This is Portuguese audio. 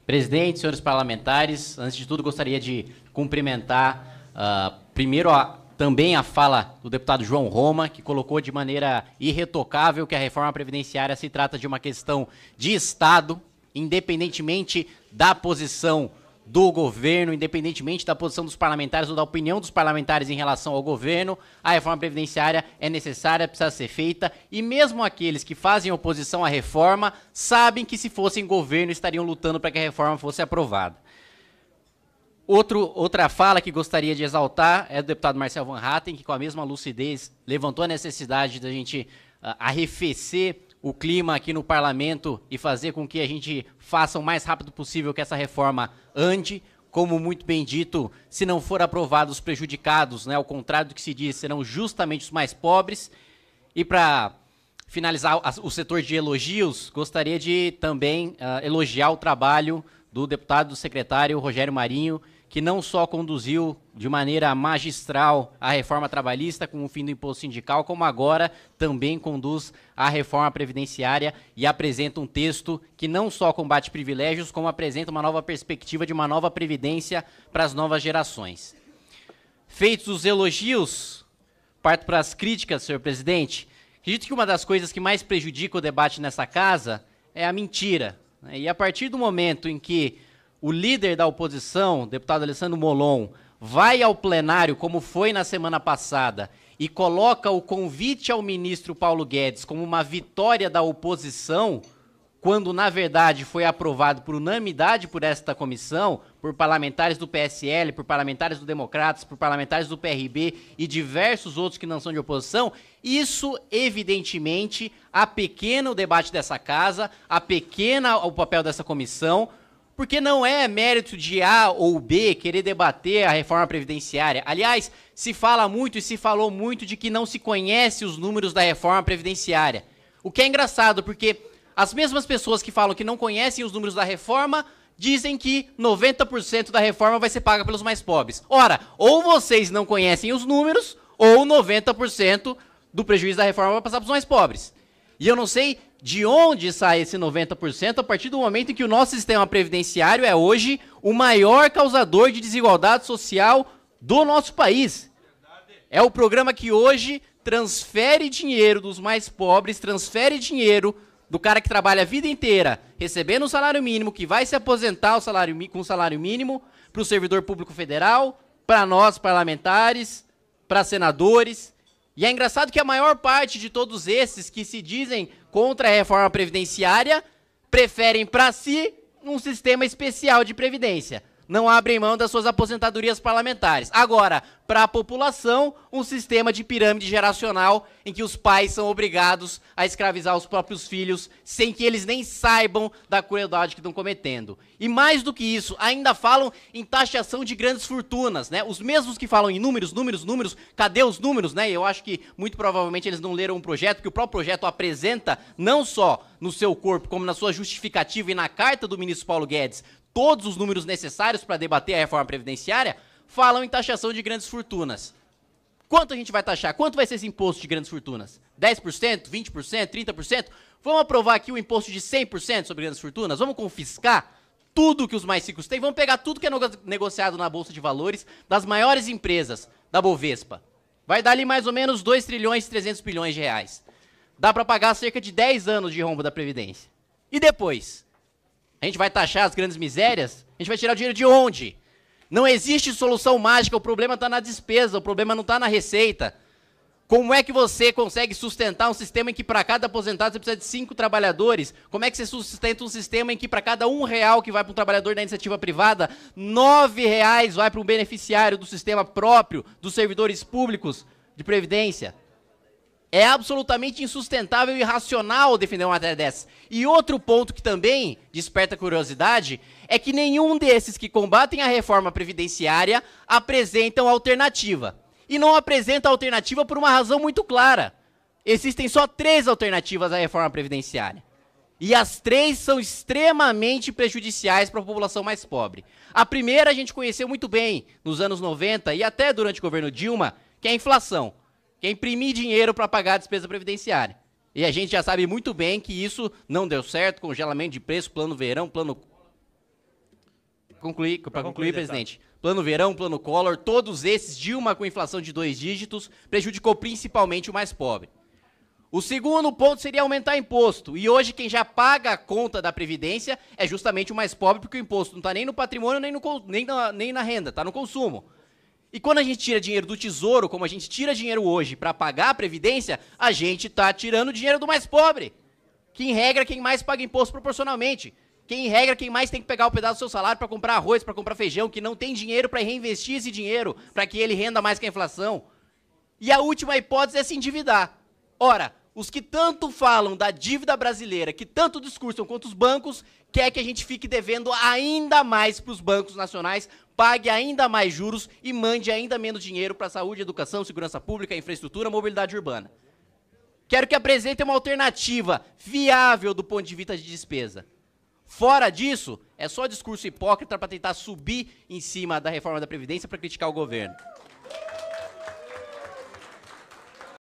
Presidente, senhores parlamentares, antes de tudo gostaria de cumprimentar primeiro também a fala do deputado João Roma, que colocou de maneira irretocável que a reforma previdenciária se trata de uma questão de Estado, independentemente da posição do governo, independentemente da posição dos parlamentares ou da opinião dos parlamentares em relação ao governo, a reforma previdenciária é necessária, precisa ser feita, e mesmo aqueles que fazem oposição à reforma sabem que se fossem governo estariam lutando para que a reforma fosse aprovada. Outra fala que gostaria de exaltar é do deputado Marcel Van Hatten, que com a mesma lucidez levantou a necessidade da gente arrefecer o clima aqui no parlamento e fazer com que a gente faça o mais rápido possível que essa reforma ande. Como muito bem dito, se não for aprovado, os prejudicados, né, ao contrário do que se diz, serão justamente os mais pobres. E para finalizar o setor de elogios, gostaria de também elogiar o trabalho do deputado do secretário Rogério Marinho, que não só conduziu de maneira magistral a reforma trabalhista com o fim do imposto sindical, como agora também conduz a reforma previdenciária e apresenta um texto que não só combate privilégios, como apresenta uma nova perspectiva de uma nova previdência para as novas gerações. Feitos os elogios, parto para as críticas, senhor presidente. Acredito que uma das coisas que mais prejudica o debate nessa casa é a mentira, né? E a partir do momento em que o líder da oposição, o deputado Alessandro Molon, vai ao plenário, como foi na semana passada, e coloca o convite ao ministro Paulo Guedes como uma vitória da oposição, quando, na verdade, foi aprovado por unanimidade por esta comissão, por parlamentares do PSL, por parlamentares do Democratas, por parlamentares do PRB e diversos outros que não são de oposição, isso, evidentemente, apequena o debate dessa casa, apequena o papel dessa comissão, porque não é mérito de A ou B querer debater a reforma previdenciária. Aliás, se fala muito e se falou muito de que não se conhece os números da reforma previdenciária. O que é engraçado, porque as mesmas pessoas que falam que não conhecem os números da reforma dizem que 90% da reforma vai ser paga pelos mais pobres. Ora, ou vocês não conhecem os números, ou 90% do prejuízo da reforma vai passar para os mais pobres. E eu não sei de onde sai esse 90% a partir do momento em que o nosso sistema previdenciário é hoje o maior causador de desigualdade social do nosso país. É o programa que hoje transfere dinheiro dos mais pobres, transfere dinheiro do cara que trabalha a vida inteira, recebendo um salário mínimo, que vai se aposentar com o salário mínimo, para o servidor público federal, para nós parlamentares, para senadores. E é engraçado que a maior parte de todos esses que se dizem contra a reforma previdenciária preferem para si um sistema especial de previdência. Não abrem mão das suas aposentadorias parlamentares. Agora, para a população, um sistema de pirâmide geracional em que os pais são obrigados a escravizar os próprios filhos sem que eles nem saibam da crueldade que estão cometendo. E mais do que isso, ainda falam em taxação de grandes fortunas, né? Os mesmos que falam em números, cadê os números, né? Eu acho que muito provavelmente eles não leram um projeto, que o próprio projeto apresenta não só no seu corpo, como na sua justificativa e na carta do ministro Paulo Guedes, todos os números necessários para debater a reforma previdenciária, falam em taxação de grandes fortunas. Quanto a gente vai taxar? Quanto vai ser esse imposto de grandes fortunas? 10%, 20%, 30%? Vamos aprovar aqui o imposto de 100% sobre grandes fortunas? Vamos confiscar tudo que os mais ricos têm? Vamos pegar tudo que é negociado na Bolsa de Valores das maiores empresas, da Bovespa. Vai dar ali mais ou menos 2 trilhões e 300 bilhões de reais. Dá para pagar cerca de 10 anos de rombo da Previdência. E depois? A gente vai taxar as grandes misérias? A gente vai tirar o dinheiro de onde? Não existe solução mágica, o problema está na despesa, o problema não está na receita. Como é que você consegue sustentar um sistema em que para cada aposentado você precisa de 5 trabalhadores? Como é que você sustenta um sistema em que para cada R$1 que vai para um trabalhador da iniciativa privada, R$9 vai para um beneficiário do sistema próprio, dos servidores públicos de previdência? É absolutamente insustentável e irracional defender uma matéria dessa. E outro ponto que também desperta curiosidade é que nenhum desses que combatem a reforma previdenciária apresentam alternativa. E não apresenta alternativa por uma razão muito clara. Existem só 3 alternativas à reforma previdenciária. E as 3 são extremamente prejudiciais para a população mais pobre. A primeira a gente conheceu muito bem nos anos 90 e até durante o governo Dilma, que é a inflação. Que é imprimir dinheiro para pagar a despesa previdenciária. E a gente já sabe muito bem que isso não deu certo, congelamento de preço, plano verão, plano... concluir, presidente. Plano Verão, Plano Collor, todos esses, Dilma com inflação de 2 dígitos, prejudicou principalmente o mais pobre. O segundo ponto seria aumentar imposto. E hoje quem já paga a conta da Previdência é justamente o mais pobre, porque o imposto não está nem no patrimônio, nem na renda, está no consumo. E quando a gente tira dinheiro do Tesouro, como a gente tira dinheiro hoje para pagar a Previdência, a gente está tirando dinheiro do mais pobre. Que, em regra, quem mais paga imposto proporcionalmente. Quem, em regra, quem mais tem que pegar o pedaço do seu salário para comprar arroz, para comprar feijão, que não tem dinheiro para reinvestir esse dinheiro, para que ele renda mais que a inflação. E a última hipótese é se endividar. Ora, os que tanto falam da dívida brasileira, que tanto discursam contra os bancos, quer que a gente fique devendo ainda mais para os bancos nacionais, pague ainda mais juros e mande ainda menos dinheiro para saúde, educação, segurança pública, infraestrutura, mobilidade urbana. Quero que apresente uma alternativa viável do ponto de vista de despesa. Fora disso, é só discurso hipócrita para tentar subir em cima da reforma da Previdência para criticar o governo.